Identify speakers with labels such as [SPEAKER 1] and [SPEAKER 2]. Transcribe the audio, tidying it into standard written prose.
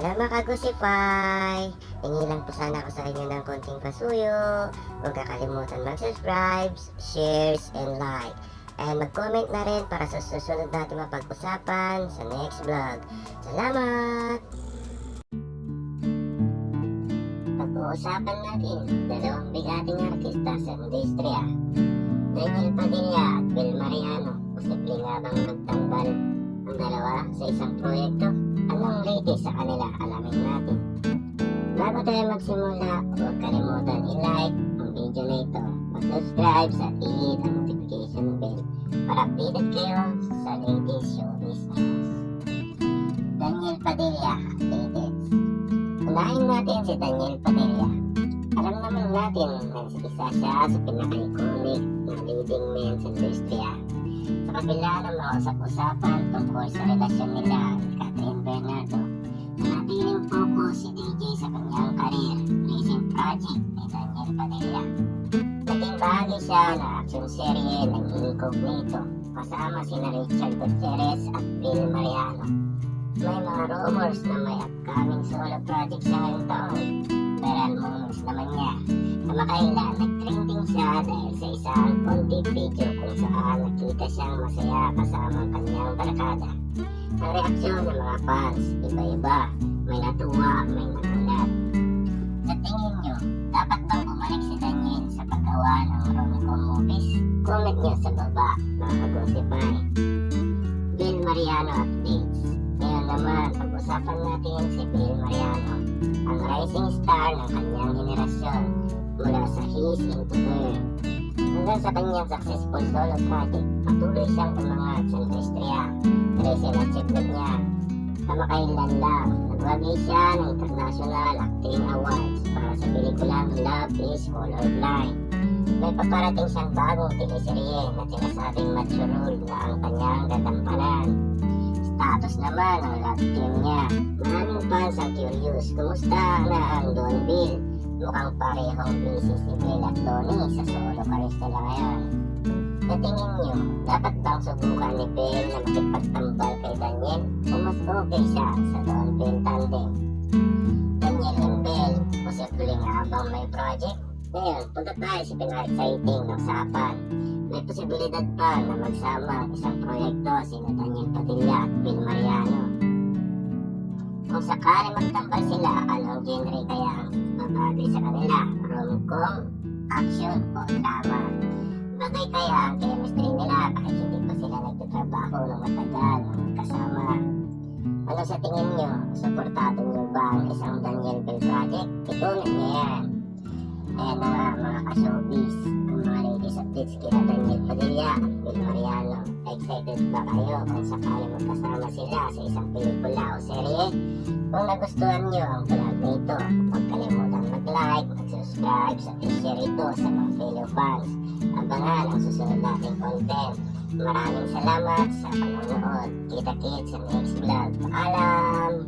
[SPEAKER 1] Hello mga kagusify! Hingi lang po sana ako sa inyo ng konting pasuyo. Huwag kakalimutan mag-subscribe, shares, and like. And mag-comment na rin para sa susunod natin mapag-usapan sa next vlog. Salamat! Pag-uusapan natin dalawang bigating artista sa industriya. Daniel Padilla at Bill Mariano. Posible nga bang magtambal ang dalawa sa isang proyekto? Anong latest sa kanila? Alamin natin. Bago tayo magsimula, huwag kalimutan i-like ang video na ito, mag-subscribe at i-hit ang notification bell para updated kayo sa latest showbiz news. Daniel Padilla, latest. Unahin natin si Daniel Padilla. Alam naman natin na isa siya sa pinaka-iconic na leading men sa industriya. Sa kabila ng mga usap-usapan tungkol sa relasyon nila ni Catherine Bernardo, nanatiling focus si DJ sa kanyang career, recent project ni Daniel Padilla. Naging bahagi siya ng action serye ng Incognito kasama sina Richard Gutierrez at Bill Mariano. May mga rumors na may upcoming solo project siya ngayong taon. Viral moments naman niya. Kamakailan, nag-trending siya dahil sa isang content video kung saan nakita siyang masaya kasama ang kanyang barkada. Ang reaksyon ng mga fans, iba-iba. May natuwa, may nagulat. Sa tingin nyo, dapat bang bumalik si Daniel sa paggawa ng rom-com movies? Comment nyo sa baba, mga kagusify. Bill Mariano updates. Ngayon naman, pag-usapan natin si Bill Mariano, ang rising star ng kanyang henerasyon mula sa His Into Her. Hanggang sa kanyang successful solo project, patuloy siyang umangat sa industriya. Recent achievement niya. Kamakailan lang, nagwagi siya ng International Acting Awards para sa pelikulang Love is Colorblind. May paparating siyang bagong teleserye na sinasabing mature role na ang kanyang gatampanan. Status naman ang love team niya. Maraming fans ang curious, kumusta na ang Don Bill? Mukhang parehong busy si Bill at Donnie sa solo careers nila ngayon. Sa tingin nyo, dapat bang subukan ni Bill na makipagtambal kay Daniel o mas okay siya sa Don Bill tandem? Daniel and Bill, posible nga bang may project? Ngayon, punta tayo sa pinaka-exciting na usapan. May posibilidad pa na magsama ang isang proyekto sina Daniel Padilla at Bill Mariano. Kung sakali magtambal sila, anong genre kaya ang babagay sa kanila? Rom-com, action o drama? Bagay kaya ang chemistry nila kahit hindi pa sila nagtatrabaho ng matagal ng kasama? Ano sa tingin nyo? Suportado nyo ba ang isang Daniel Bill project? I-comment nyo yan. Ayan na nga mga ka-showbiz, ang mga latest updates kina Daniel Padilla at Bill Mariano. Excited ba kayo kung sakali magkasama sila sa isang pelikula o serye? Kung nagustuhan nyo ang vlog nito, huwag kalimutan mag-like, mag-subscribe at i-share ito sa mga fellow fans. Abangan ang susunod nating content. Maraming salamat sa panonood. Kita-kits sa next vlog. Paalam!